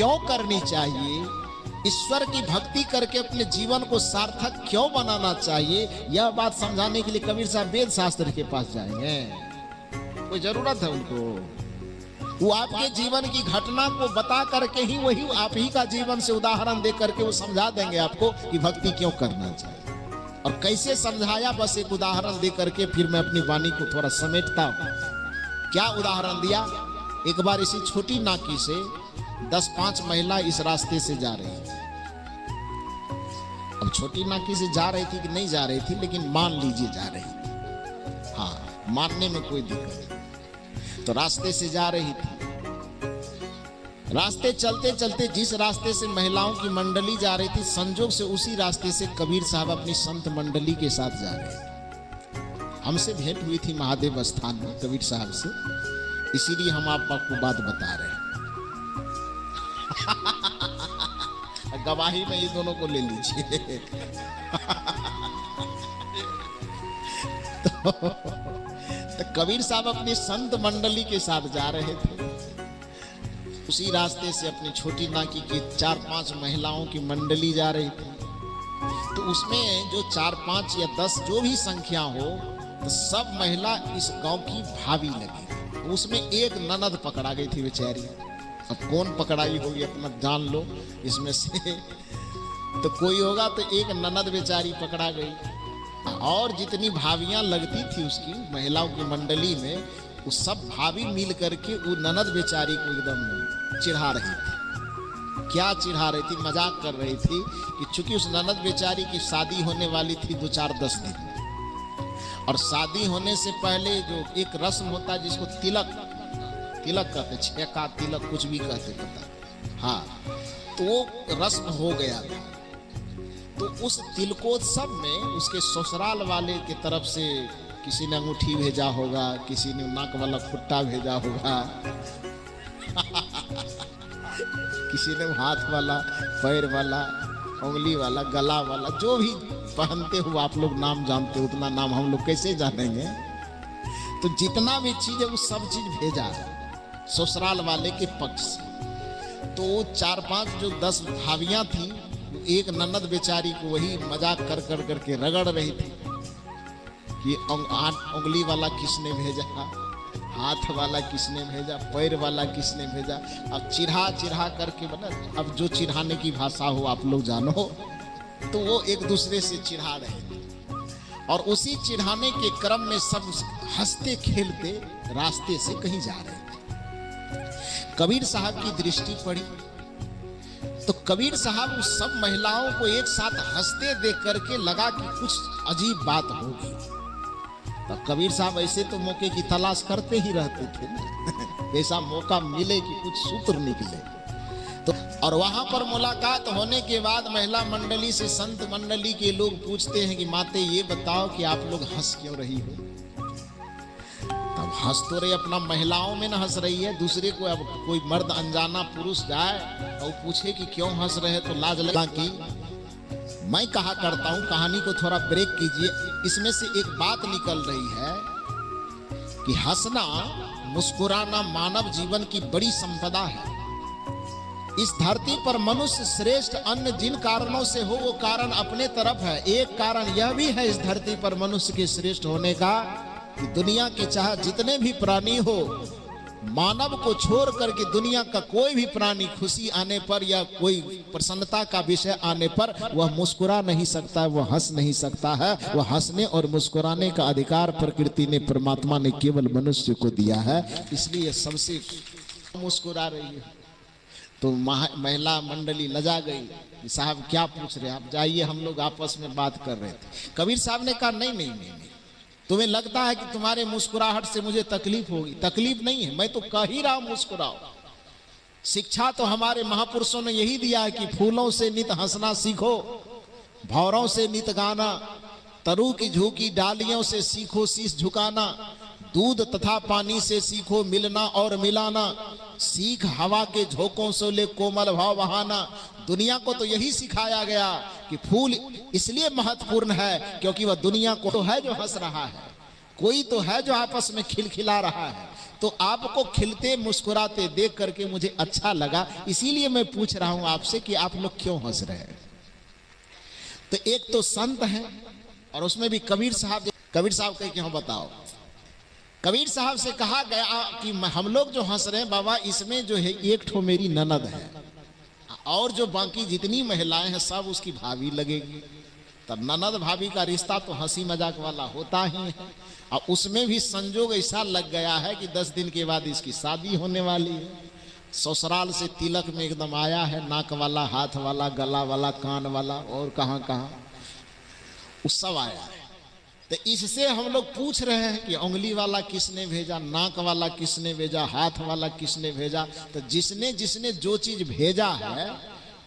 क्यों करनी चाहिए, ईश्वर की भक्ति करके अपने जीवन को सार्थक क्यों बनाना चाहिए, यह बात समझाने के लिए कबीर साहब वेद शास्त्र के पास जाएंगे। कोई जरूरत है उनको? वो आपके जीवन की घटना को बता करके ही वही आप ही का जीवन से उदाहरण दे करके वो समझा देंगे आपको कि भक्ति क्यों करना चाहिए। और कैसे समझाया, बस एक उदाहरण दे करके फिर मैं अपनी वाणी को थोड़ा समेटता हूं। क्या उदाहरण दिया? एक बार इसी छोटी नाकी से 10-5 महिला इस रास्ते से जा रही थी। अब छोटी नाकी से जा रही थी कि नहीं जा रही थी, लेकिन मान लीजिए जा रही थी। हाँ, मानने में कोई दिक्कत नहीं। तो रास्ते से जा रही थी। रास्ते चलते चलते जिस रास्ते से महिलाओं की मंडली जा रही थी, संजोग से उसी रास्ते से कबीर साहब अपनी संत मंडली के साथ जा रहे थे। हमसे भेंट हुई थी महादेव स्थान में कबीर साहब से, इसीलिए हम आपको बात बता रहे हैं। गवाही में ये दोनों को ले लीजिए। तो कबीर साहब अपनी संत मंडली के साथ जा रहे थे। उसी रास्ते से अपनी छोटी नाकी की 4-5 महिलाओं की मंडली जा रही थी। तो उसमें जो 4-5 या 10 जो भी संख्या हो, तो सब महिला इस गांव की भाभी लगी। उसमें एक ननद पकड़ा गई थी बेचारी। अब कौन पकड़ाई होगी अपना जान लो इसमें से। तो कोई होगा तो एक ननद बेचारी पकड़ा गई। और जितनी भाभियां लगती थी उसकी महिलाओं की मंडली में, वो सब भाभी मिल करके वो ननद बेचारी को एकदम चिढ़ा रही थी। क्या चिढ़ा रही थी? मजाक कर रही थी कि चूंकि उस ननद बेचारी की शादी होने वाली थी 2-4-10 दिन, और शादी होने से पहले जो एक रस्म होता है जिसको तिलक कहते, छेका तिलक कुछ भी कहते पता। हाँ, तो वो रस्म हो गया था। तो उस तिलकोत्सव में उसके ससुराल वाले की तरफ से किसी ने अंगूठी भेजा होगा, किसी ने नाक वाला खुट्टा भेजा होगा, किसी ने हाथ वाला, पैर वाला, उंगली वाला, गला वाला, जो भी पहनते हो आप लोग नाम जानते हो, उतना नाम हम लोग कैसे जानेंगे। तो जितना भी चीज है वो सब चीज भेजा ससुराल वाले के पक्ष से। तो 4-5 जो 10 भाभियां थी, एक ननद बेचारी को वही मजाक कर करके रगड़ रही थी कि उंगली वाला किसने भेजा, हाथ वाला किसने भेजा, पैर वाला किसने भेजा। अब चिढ़ा करके बना, अब जो चिढ़ाने की भाषा हो आप लोग जानो, तो वो एक दूसरे से चिढ़ा रहे थे। और उसी चिढ़ाने के क्रम में सब हंसते खेलते रास्ते से कहीं जा रहे थे। कबीर साहब की दृष्टि पड़ी तो कबीर साहब उस सब महिलाओं को एक साथ हंसते देख करके लगा कि कुछ अजीब बात होगी। तो कबीर साहब ऐसे तो मौके की तलाश करते ही रहते थे ना। ऐसा मौका मिले कि कुछ सूत्र निकले। तो और वहां पर मुलाकात होने के बाद महिला मंडली से संत मंडली के लोग पूछते हैं कि माते ये बताओ कि आप लोग हंस क्यों रही हो। तब हंस तो रही, अपना महिलाओं में न हंस रही है, दूसरे को। अब कोई मर्द अनजाना पुरुष जाए और पूछे कि क्यों हंस रहे, तो लाज लगा कि मैं कहा करता हूं, कहानी को थोड़ा ब्रेक कीजिए। इसमें से एक बात निकल रही है कि हंसना, मुस्कुराना मानव जीवन की बड़ी संपदा है। इस धरती पर मनुष्य श्रेष्ठ अन्य जिन कारणों से हो, वो कारण अपने तरफ है। एक कारण यह भी है इस धरती पर मनुष्य के श्रेष्ठ होने का कि दुनिया के चाहे जितने भी प्राणी हो, मानव को छोड़ करके दुनिया का कोई भी प्राणी खुशी आने पर या कोई प्रसन्नता का विषय आने पर वह मुस्कुरा नहीं सकता, वह हंस नहीं सकता है। वह हंसने और मुस्कुराने का अधिकार प्रकृति ने, परमात्मा ने केवल मनुष्य को दिया है। इसलिए सबसे मुस्कुरा रही है। तो महिला मंडली लजा गई। साहब क्या पूछ रहे हैं आप, जाइए, हम लोग आपस में बात कर रहे थे। कबीर साहब ने कहा नहीं, तुम्हें लगता है कि तुम्हारे मुस्कुराहट से मुझे तकलीफ होगी। तकलीफ नहीं है, मैं तो कह ही रहा हूं मुस्कुराओ। शिक्षा तो हमारे महापुरुषों ने यही दिया है कि फूलों से नित हंसना सीखो, भौरों से नित गाना, तरु की झुकी डालियों से सीखो शीश झुकाना, दूध तथा पानी से सीखो मिलना और मिलाना, सीख हवा के झोंकों से ले कोमल भाव बहाना। दुनिया को तो यही सिखाया गया कि फूल इसलिए महत्वपूर्ण है क्योंकि वह दुनिया को तो है जो हंस रहा है, कोई तो है जो आपस में खिलखिला रहा है, तो आपको खिलते मुस्कुराते देख करके मुझे अच्छा लगा, इसीलिए मैं पूछ रहा हूं आपसे कि आप लोग क्यों हंस रहे हैं। तो एक तो संत हैं और उसमें भी कबीर साहब कह के हम बताओ, कबीर साहब से कहा गया कि हम लोग जो हंस रहे हैं बाबा, इसमें जो है एक ठो मेरी ननद है और जो बाकी जितनी महिलाएं हैं सब उसकी भाभी लगेगी। तब ननद भाभी का रिश्ता तो हंसी मजाक वाला होता ही है, और उसमें भी संजोग ऐसा लग गया है कि 10 दिन के बाद इसकी शादी होने वाली है। ससुराल से तिलक में एकदम आया है, नाक वाला, हाथ वाला, गला वाला, कान वाला और कहाँ कहाँ उस सब आया है। तो इससे हम लोग पूछ रहे हैं कि उंगली वाला किसने भेजा, नाक वाला किसने भेजा, हाथ वाला किसने भेजा। तो जिसने जिसने जो चीज भेजा है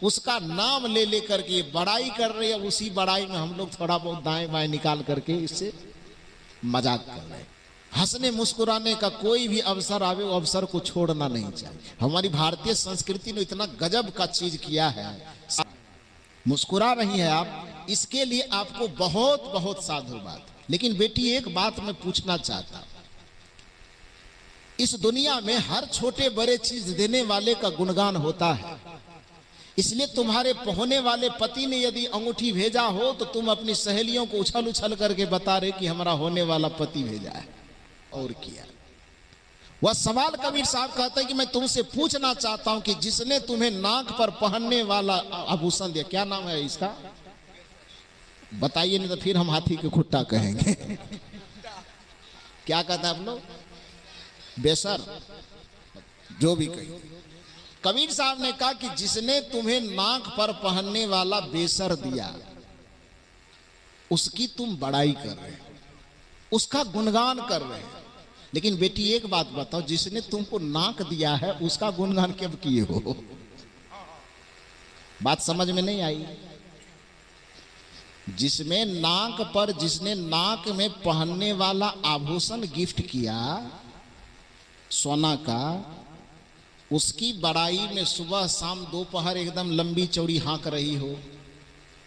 उसका नाम ले लेकर के बड़ाई कर रहे हैं। उसी बड़ाई में हम लोग थोड़ा बहुत दाएं बाएं निकाल करके इससे मजाक कर रहे हैं। हंसने मुस्कुराने का कोई भी अवसर आवे, वो अवसर को छोड़ना नहीं चाहिए। हमारी भारतीय संस्कृति ने इतना गजब का चीज किया है। मुस्कुरा रही है आप, इसके लिए आपको बहुत बहुत साधुवाद। लेकिन बेटी एक बात मैं पूछना चाहता हूं, इस दुनिया में हर छोटे बड़े चीज देने वाले का गुणगान होता है। इसलिए तुम्हारे पहुने वाले पति ने यदि अंगूठी भेजा हो तो तुम अपनी सहेलियों को उछल उछल करके बता रहे कि हमारा होने वाला पति भेजा है। और किया वह सवाल कबीर साहब कहते हैं कि मैं तुमसे पूछना चाहता हूं कि जिसने तुम्हें नाक पर पहनने वाला आभूषण दिया, क्या नाम है इसका बताइए, नहीं तो फिर हम हाथी के खुट्टा कहेंगे। क्या कहता है आप लोग, बेसर, जो भी कही। कबीर साहब ने कहा कि जिसने तुम्हें नाक पर पहनने वाला बेसर दिया उसकी तुम बड़ाई कर रहे हो, उसका गुणगान कर रहे हो। लेकिन बेटी एक बात बताओ, जिसने तुमको नाक दिया है उसका गुणगान कब किए हो? बात समझ में नहीं आई। जिसमें नाक पर, जिसने नाक में पहनने वाला आभूषण गिफ्ट किया सोना का, उसकी बड़ाई में सुबह शाम दोपहर एकदम लंबी चौड़ी हाँक रही हो,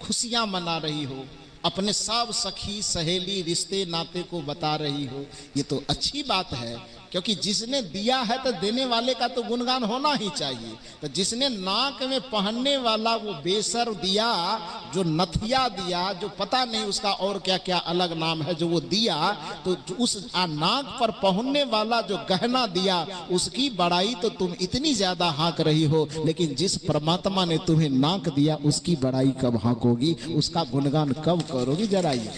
खुशियां मना रही हो, अपने सब सखी सहेली रिश्ते नाते को बता रही हो, ये तो अच्छी बात है। क्योंकि जिसने दिया है तो देने वाले का तो गुणगान होना ही चाहिए। तो जिसने नाक में पहनने वाला वो बेसर दिया, जो नथिया दिया, जो पता नहीं उसका और क्या क्या अलग नाम है, जो वो दिया, तो उस नाक पर पहनने वाला जो गहना दिया उसकी बड़ाई तो तुम इतनी ज्यादा हाँक रही हो। लेकिन जिस परमात्मा ने तुम्हें नाक दिया उसकी बड़ाई कब हाँकोगी, उसका गुणगान कब करोगी, जरा ये